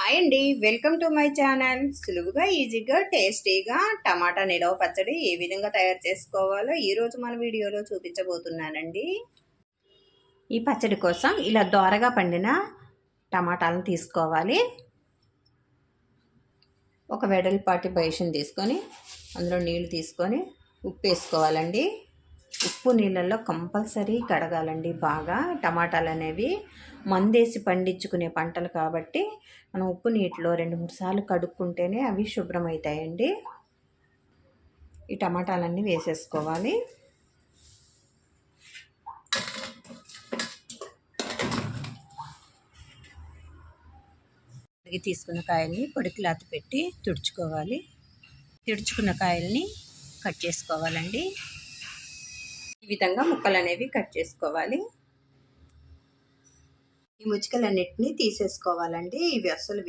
Hi అండి, welcome to my channel. సులువుగా ఈజీగా టేస్టీగా టమాటా నిలవ పచ్చడి ఏ విధంగా తయారు చేసుకోవాలో ఈరోజు మన వీడియోలో చూపించబోతున్నానండి. ఈ పచ్చడి కోసం ఇలా దోరగా పండిన టమాటాలను తీసుకోవాలి. ఒక వెడల్పాటి బేషన్ తీసుకొని అందులో నీళ్లు తీసుకొని ఉప్పు వేసుకోవాలండి. ఉప్పు నీళ్ళల్లో కంపల్సరీ కడగాలండి. బాగా టమాటాలు అనేవి మందేసి పండించుకునే పంటలు కాబట్టి మనం ఉప్పు నీటిలో 2-3 సార్లు కడుక్కుంటేనే అవి శుభ్రమవుతాయండి. ఈ టమాటాలన్నీ వేసేసుకోవాలి. తీసుకున్న కాయల్ని పొడి క్లాత్ పెట్టి తుడుచుకోవాలి. తుడుచుకున్న కాయల్ని కట్ చేసుకోవాలండి. ఈ విధంగా ముక్కలు అనేవి కట్ చేసుకోవాలి. ఈ ముచ్చుకలన్నిటిని తీసేసుకోవాలండి. ఇవి అస్సలు